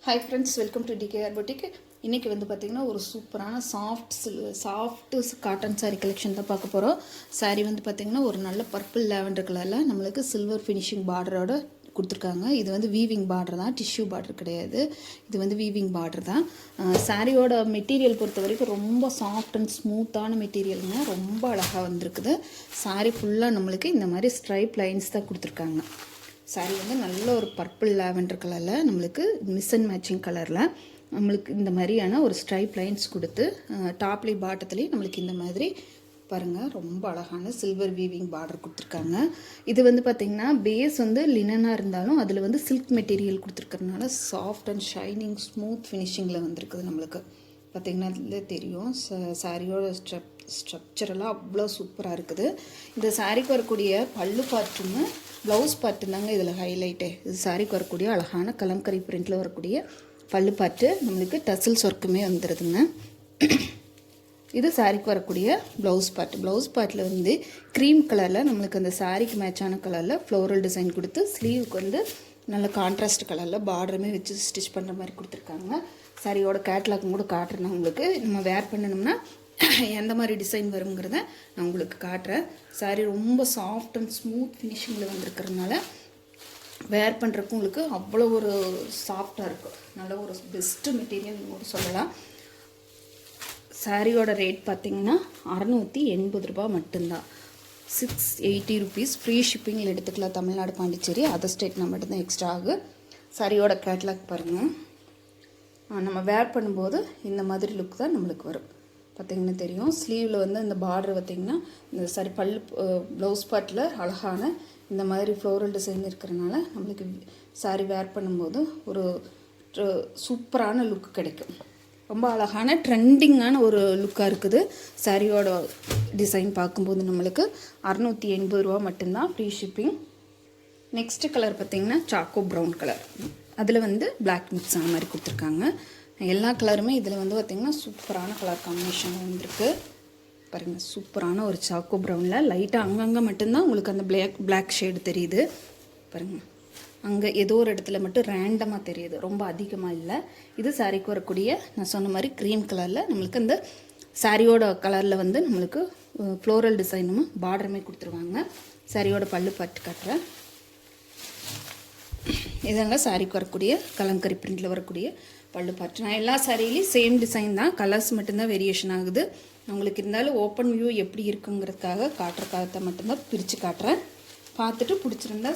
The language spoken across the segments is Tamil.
Hi friends, welcome to TKR boutique. இன்றைக்கி வந்து பார்த்திங்கன்னா ஒரு சூப்பரான சாஃப்ட்டு காட்டன் சாரீ கலெக்ஷன் தான் பார்க்க போகிறோம். சாரீ வந்து பார்த்திங்கன்னா ஒரு நல்ல பர்பிள் லேவண்டர் கலரில் நம்மளுக்கு சில்வர் ஃபினிஷிங் பார்டரோட கொடுத்துருக்காங்க. இது வந்து வீவிங் பார்டர் தான், டிஷ்யூ பார்டர் கிடையாது. இது வந்து வீவிங் பார்டர் தான். சாரியோட மெட்டீரியல் பொறுத்த வரைக்கும் ரொம்ப சாஃப்ட் அண்ட் ஸ்மூத்தான மெட்டீரியலுங்க. ரொம்ப அழகாக வந்திருக்குது. சாரீ ஃபுல்லாக நம்மளுக்கு இந்த மாதிரி ஸ்ட்ரைப் லைன்ஸ் தான் கொடுத்துருக்காங்க. சாரீ வந்து நல்ல ஒரு பர்பிள் லேவண்டர் கலரில் நம்மளுக்கு மிஸ் அண்ட் மேட்சிங் கலரில் நம்மளுக்கு இந்த மாதிரியான ஒரு ஸ்ட்ரைப் லைன்ஸ் கொடுத்து டாப்லேயும் பாட்டத்துலேயும் நம்மளுக்கு இந்த மாதிரி பாருங்கள் ரொம்ப அழகான சில்வர் வீவிங் பார்டர் கொடுத்துருக்காங்க. இது வந்து பார்த்திங்கன்னா பேஸ் வந்து லினனாக இருந்தாலும் அதில் வந்து சில்க் மெட்டீரியல் கொடுத்துருக்கறனால சாஃப்ட் அண்ட் ஷைனிங் ஸ்மூத் ஃபினிஷிங்கில் வந்திருக்குது. நம்மளுக்கு பார்த்திங்கன்னா அதில் தெரியும் சாரியோட ஸ்ட்ரக்சரெல்லாம் அவ்வளோ சூப்பராக இருக்குது. இந்த சாரிக்கு வரக்கூடிய பல்லு பார்ட்டுன்னு ப்ளவுஸ் பார்ட்டு தாங்க இதில் ஹைலைட்டு. இது சாரிக்கு வரக்கூடிய அழகான கலம்கரி பிரிண்டில் வரக்கூடிய பல்லு பார்ட்டு நம்மளுக்கு டசில்ஸ் ஒர்க்குமே வந்துடுதுங்க. இது சாரிக்கு வரக்கூடிய ப்ளவுஸ் பார்ட்டில் வந்து க்ரீம் கலரில் நம்மளுக்கு அந்த சாரிக்கு மேட்சான கலரில் ஃப்ளோரல் டிசைன் கொடுத்து ஸ்லீவுக்கு வந்து நல்ல கான்ட்ராஸ்ட் கலரில் பார்டருமே வச்சு ஸ்டிச் பண்ணுற மாதிரி கொடுத்துருக்காங்க. சாரியோட கேட்லாக்கும் கூட காட்டுறேன் உங்களுக்கு. நம்ம வேர் பண்ணணும்னா எந்த மாதிரி டிசைன் வருங்கிறத நான் உங்களுக்கு காட்டுறேன். சாரீ ரொம்ப சாஃப்ட் அண்ட் ஸ்மூத் ஃபினிஷிங்கில் வந்திருக்கிறதுனால வேர் பண்ணுறதுக்கு உங்களுக்கு அவ்வளோ ஒரு சாஃப்டாக இருக்கும். நல்ல ஒரு பெஸ்ட்டு மெட்டீரியல் கூட சொல்லலாம். சாரியோட ரேட் பார்த்திங்கன்னா 680 ரூபா மட்டும்தான். 680 ருபீஸ். ஃப்ரீ ஷிப்பிங்கில் எடுத்துக்கலாம். தமிழ்நாடு, பாண்டிச்சேரி, அதர் ஸ்டேட்னா மட்டும்தான் எக்ஸ்ட்ரா ஆகும். சாரியோட கேட்லாக் பாருங்கள். நம்ம வேர் பண்ணும்போது இந்த மாதிரி லுக் தான் நம்மளுக்கு வரும். பார்த்திங்கன்னா தெரியும். ஸ்லீவில் வந்து இந்த பார்டர் பார்த்திங்கன்னா இந்த சாரி பல்லு ப்ளவுஸ் பார்ட்டில் அழகான இந்த மாதிரி ஃப்ளோரல் டிசைன் இருக்கிறனால நம்மளுக்கு சாரி வேர் பண்ணும்போது ஒரு சூப்பரான லுக் கிடைக்கும். ரொம்ப அழகான ட்ரெண்டிங்கான ஒரு லுக்காக இருக்குது. சாரியோட டிசைன் பார்க்கும்போது நம்மளுக்கு 680 ரூபா மட்டும்தான். Free shipping. நெக்ஸ்ட்டு கலர் பார்த்திங்கன்னா சாக்கோ ப்ரௌன் கலர். அதில் வந்து பிளாக் மிக்ஸ் ஆன மாதிரி கொடுத்துருக்காங்க. எல்லா கலருமே இதில் வந்து பார்த்திங்கன்னா சூப்பரான கலர் காம்பினேஷன் வந்திருக்கு. பாருங்கள், சூப்பரான ஒரு சாக்கோ ப்ரௌனில் லைட்டாக அங்கங்கே மட்டும்தான் உங்களுக்கு அந்த பிளாக் ஷேடு தெரியுது. பாருங்கள், அங்கே ஏதோ ஒரு இடத்துல மட்டும் ரேண்டமாக தெரியுது, ரொம்ப அதிகமாக இல்லை. இது சாரிக்கு வரக்கூடிய நான் சொன்ன மாதிரி க்ரீம் கலரில் நம்மளுக்கு அந்த சாரியோட கலரில் வந்து நம்மளுக்கு ஃப்ளோரல் டிசைனும் பார்டருமே கொடுத்துருவாங்க. சாரியோட பல்லு பார்த்து காட்டுறேன். இதாங்க சாரிக்கு வரக்கூடிய கலம்கரி பிரிண்டில் வரக்கூடிய பல்லு பார்த்து. நான் எல்லா சாரியிலையும் சேம் டிசைன் தான், கலர்ஸ் மட்டும்தான் வேரியேஷன் ஆகுது. உங்களுக்கு இருந்தாலும் ஓப்பன் வியூ எப்படி இருக்குங்கிறதுக்காக காட்டுறதுக்காக மட்டும்தான் பிரித்து காட்டுறேன். பார்த்துட்டு பிடிச்சிருந்தா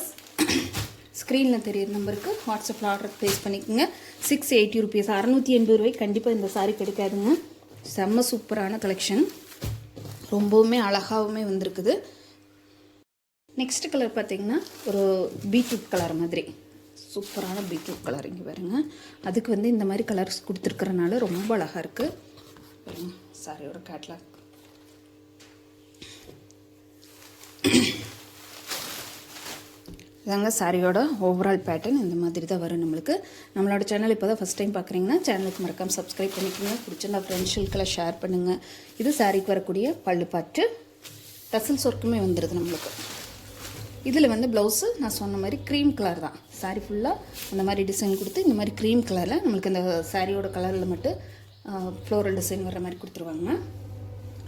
ஸ்க்ரீனில் தெரியிற நம்பருக்கு வாட்ஸ்அப்பில் ஆர்டர் ப்ளேஸ் பண்ணிக்கோங்க. 680 ருபீஸ். 680 ரூபாய்க்கு கண்டிப்பாக இந்த சாரீ கிடைக்காதுங்க. செம்ம சூப்பரான கலெக்ஷன், ரொம்பவுமே அழகாகவுமே வந்திருக்குது. நெக்ஸ்ட் கலர் பார்த்திங்கன்னா ஒரு பீட்ரூட் கலர் மாதிரி சூப்பரான பீட்ரூட் கலர். இங்கே பாருங்க, அதுக்கு வந்து இந்த மாதிரி கலர்ஸ் கொடுத்துருக்கறனால ரொம்ப அழகாக இருக்குது. பாருங்க சாரியோட கேட்லாக். இதாங்க சாரியோட ஓவரால் பேட்டர்ன். இந்த மாதிரி தான் வரும் நம்மளுக்கு. நம்மளோட சேனல் இப்போ தான் ஃபஸ்ட் டைம் பார்க்குறீங்கன்னா சேனலுக்கு மறக்காமல் சப்ஸ்கிரைப் பண்ணிக்கோங்க. பிடிச்சிருந்தா ஃப்ரெண்ட்ஸுக்கெல்லாம் ஷேர் பண்ணுங்கள். இது சாரிக்கு வரக்கூடிய பல்லு பார்ட்டு. டசல்ஸ் ஒர்க்குமே வந்துடுது நம்மளுக்கு. இதில் வந்து ப்ளவுஸு நான் சொன்ன மாதிரி க்ரீம் கலர் தான். சாரீ ஃபுல்லாக அந்த மாதிரி டிசைன் கொடுத்து இந்த மாதிரி க்ரீம் கலரில் நம்மளுக்கு இந்த சாரியோட கலரில் மட்டும் ஃப்ளோரல் டிசைன் வர்ற மாதிரி கொடுத்துருவாங்க.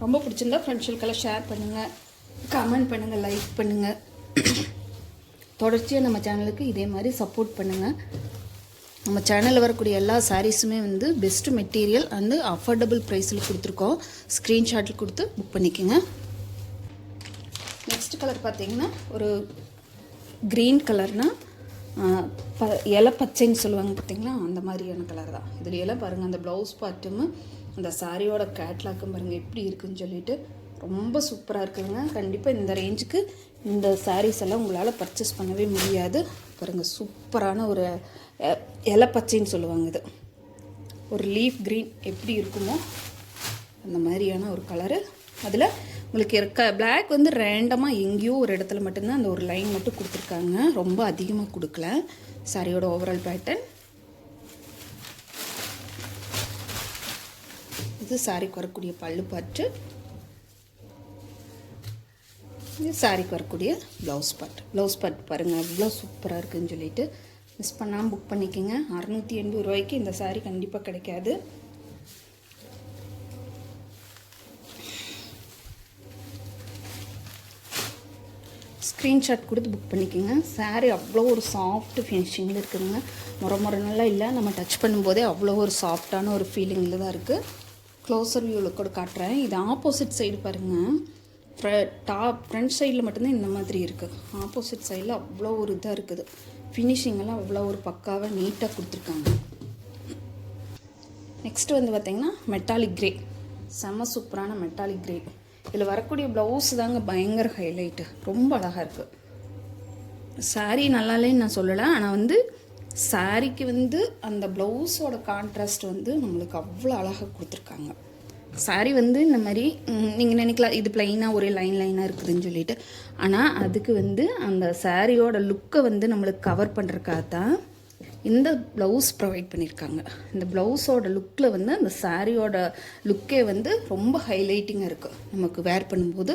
ரொம்ப பிடிச்சிருந்தா ஃப்ரெண்ட்ஸுக்கெல்லாம் ஷேர் பண்ணுங்கள், கமெண்ட் பண்ணுங்கள், லைக் பண்ணுங்கள். தொடர்ச்சியாக நம்ம சேனலுக்கு இதே மாதிரி சப்போர்ட் பண்ணுங்கள். நம்ம சேனலில் வரக்கூடிய எல்லா சாரீஸுமே வந்து பெஸ்ட்டு மெட்டீரியல் அண்டு அஃபோர்டபுள் ப்ரைஸில் கொடுத்துருக்கோம். ஸ்க்ரீன்ஷாட்டில் கொடுத்து புக் பண்ணிக்கோங்க. நெக்ஸ்ட் கலர் பார்த்திங்கன்னா ஒரு க்ரீன் கலர்னால் இலை பச்சைன்னு சொல்லுவாங்க பார்த்திங்களா, அந்த மாதிரியான கலர் தான். இதில் எல்லாம் பாருங்கள், அந்த ப்ளவுஸ் பார்ட்டும் அந்த சாரியோட கேட்லாக்கும் பாருங்கள் எப்படி இருக்குதுன்னு சொல்லிட்டு ரொம்ப சூப்பராக இருக்குதுங்க. கண்டிப்பாக இந்த ரேஞ்சுக்கு இந்த சாரீஸ் எல்லாம் உங்களால் பர்ச்சேஸ் பண்ணவே முடியாது. பாருங்கள், சூப்பரான ஒரு இலை பச்சைன்னு சொல்லுவாங்க. இது ஒரு லீஃப் க்ரீன் எப்படி இருக்குமோ அந்த மாதிரியான ஒரு கலரு. அதில் உங்களுக்கு இருக்க பிளாக் வந்து ரேண்டமாக எங்கேயோ ஒரு இடத்துல மட்டும்தான் அந்த ஒரு லைன் மட்டும் கொடுத்துருக்காங்க, ரொம்ப அதிகமாக கொடுக்கல. சாரியோட ஓவரால் பேட்டர்ன் இது. சாரிக்கு வரக்கூடிய பல்லு பார்ட்டு. இது சாரிக்கு வரக்கூடிய ப்ளவுஸ் பார்ட் பாருங்கள் எவ்வளோ சூப்பராக இருக்குதுன்னு சொல்லிட்டு மிஸ் பண்ணாமல் புக் பண்ணிக்கோங்க. 680 ரூபாய்க்கு இந்த சாரீ கண்டிப்பாக கிடைக்காது. ஸ்க்ரீன்ஷாட் கொடுத்து புக் பண்ணிக்கோங்க. சாரீ அவ்வளோ ஒரு சாஃப்ட் ஃபினிஷிங்கில் இருக்குதுங்க. முறை இல்லை, நம்ம டச் பண்ணும்போதே அவ்வளோ ஒரு சாஃப்டான ஒரு ஃபீலிங்கில் தான் இருக்குது. க்ளோஸர் வியூவில் கூட காட்டுறேன். இது ஆப்போசிட் சைடு பாருங்கள். ஃப்ரண்ட் சைடில் மட்டும்தான் இந்த மாதிரி இருக்குது. ஆப்போசிட் சைடில் அவ்வளோ ஒரு இதாக இருக்குது. ஃபினிஷிங்கெல்லாம் அவ்வளோ ஒரு பக்காவாக நீட்டாக கொடுத்துருக்காங்க. நெக்ஸ்ட்டு வந்து பார்த்திங்கன்னா மெட்டாலிக் கிரே. செம்ம சூப்பரான மெட்டாலிக் கிரே. இதில் வரக்கூடிய ப்ளவுஸ் தாங்க பயங்கர ஹைலைட்டு. ரொம்ப அழகாக இருக்குது. சாரீ நல்லாலேன்னு நான் சொல்லலை, ஆனால் வந்து சாரீக்கு வந்து அந்த ப்ளவுஸோட கான்ட்ராஸ்ட் வந்து நம்மளுக்கு அவ்வளோ அழகாக கொடுத்துருக்காங்க. சாரீ வந்து இந்த மாதிரி நீங்கள் நினைக்கலாம் இது ப்ளைனாக ஒரே லைனாக இருக்குதுன்னு சொல்லிட்டு. ஆனால் அதுக்கு வந்து அந்த சாரியோட லுக்கை வந்து நம்மளுக்கு கவர் பண்ணுறக்காக தான் இந்த ப்ளவுஸ் ப்ரொவைட் பண்ணியிருக்காங்க. இந்த ப்ளவுஸோட லுக்கில் வந்து அந்த சாரியோட லுக்கே வந்து ரொம்ப ஹைலைட்டிங்காக இருக்குது. நமக்கு வேர் பண்ணும்போது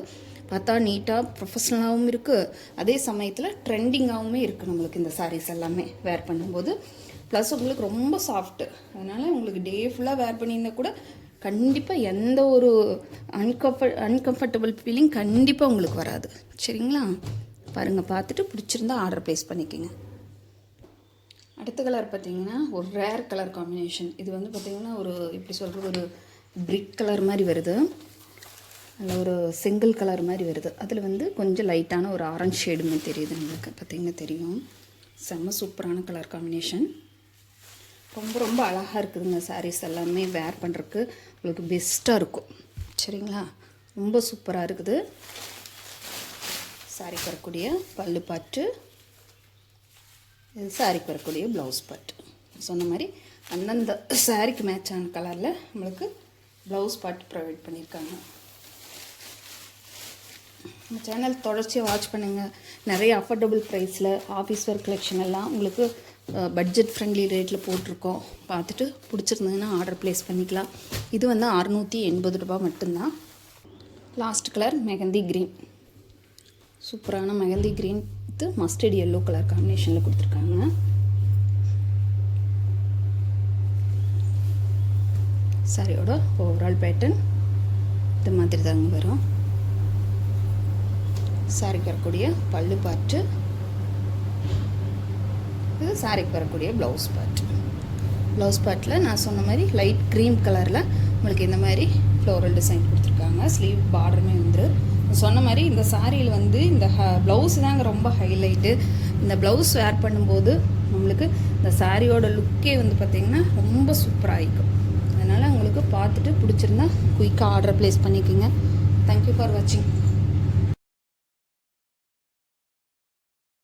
பார்த்தா நீட்டாக ப்ரொஃபஷ்னலாகவும் இருக்குது, அதே சமயத்தில் ட்ரெண்டிங்காகவும் இருக்குது நம்மளுக்கு இந்த சாரீஸ் எல்லாமே வேர் பண்ணும்போது. ப்ளஸ் உங்களுக்கு ரொம்ப சாஃப்ட்டு. அதனால் உங்களுக்கு டே ஃபுல்லாக வேர் பண்ணியிருந்தால் கூட கண்டிப்பாக எந்த ஒரு அன்கம்ஃபர்டபுள் ஃபீலிங் கண்டிப்பாக உங்களுக்கு வராது. சரிங்களா? பாருங்கள், பார்த்துட்டு பிடிச்சிருந்தா ஆர்டர் ப்ளேஸ் பண்ணிக்கோங்க. அடுத்த கலர் பார்த்திங்கன்னா ஒரு ரேர் கலர் காம்பினேஷன். இது வந்து பார்த்திங்கன்னா ஒரு எப்படி சொல்கிறது, ஒரு பிரிக் கலர் மாதிரி வருது, அதில் ஒரு செங்கல் கலர் மாதிரி வருது. அதில் வந்து கொஞ்சம் லைட்டான ஒரு ஆரஞ்ச் ஷேடுமே தெரியுது நம்மளுக்கு, பார்த்திங்கன்னா தெரியும். செம்ம சூப்பரான கலர் காம்பினேஷன். ரொம்ப ரொம்ப அழகாக இருக்குதுங்க. சாரீஸ் எல்லாமே வேர் பண்ணுறதுக்கு உங்களுக்கு பெஸ்ட்டாக இருக்கும். சரிங்களா? ரொம்ப சூப்பராக இருக்குது. சாரீக்கு வரக்கூடிய பல்லு பாட்டு, இது சாரீக்கு வரக்கூடிய ப்ளவுஸ் பாட்டு. சொன்ன மாதிரி அந்தந்த சாரீக்கு மேட்சான கலரில் நம்மளுக்கு ப்ளவுஸ் பாட்டு ப்ரொவைட் பண்ணியிருக்காங்க. நம்ம சேனல் தொடர்ச்சியாக வாட்ச் பண்ணுங்கள். நிறைய அஃபோர்டபுள் ப்ரைஸில் ஆஃபீஸ் ஒர்க் கலெக்ஷன் எல்லாம் உங்களுக்கு பட்ஜெட் ஃப்ரெண்ட்லி ரேட்டில் போட்டிருக்கோம். பார்த்துட்டு பிடிச்சிருந்ததுன்னா ஆர்டர் ப்ளேஸ் பண்ணிக்கலாம். இது வந்து 680 ரூபா மட்டும்தான். Last colour mehndi green. சூப்பரான mehndi green with mustard yellow colour காம்பினேஷனில் கொடுத்துருக்காங்க. சாரியோட ஓவரால் பேட்டர்ன் இந்த மாதிரி தாங்க வரும். சாரிக்கு வரக்கூடிய பல்லு பாட்டு, இது சாரிக்கு வரக்கூடிய ப்ளவுஸ் பார்ட். ப்ளவுஸ் பார்ட்டில் நான் சொன்ன மாதிரி லைட் க்ரீம் கலரில் உங்களுக்கு இந்த மாதிரி ஃப்ளோரல் டிசைன் கொடுத்துருக்காங்க. ஸ்லீவ் பார்டருமே வந்து சொன்ன மாதிரி இந்த சாரியில் வந்து இந்த ப்ளவுஸ் தாங்க ரொம்ப ஹைலைட்டு. இந்த ப்ளவுஸ் வேர் பண்ணும்போது நம்மளுக்கு இந்த சாரியோட லுக்கே வந்து பார்த்திங்கன்னா ரொம்ப சூப்பராக இருக்கும். அதனால் உங்களுக்கு பார்த்துட்டு பிடிச்சிருந்தா குயிக்காக ஆர்டர் ப்ளேஸ் பண்ணிக்கோங்க. தேங்க்யூ ஃபார் வாட்சிங்.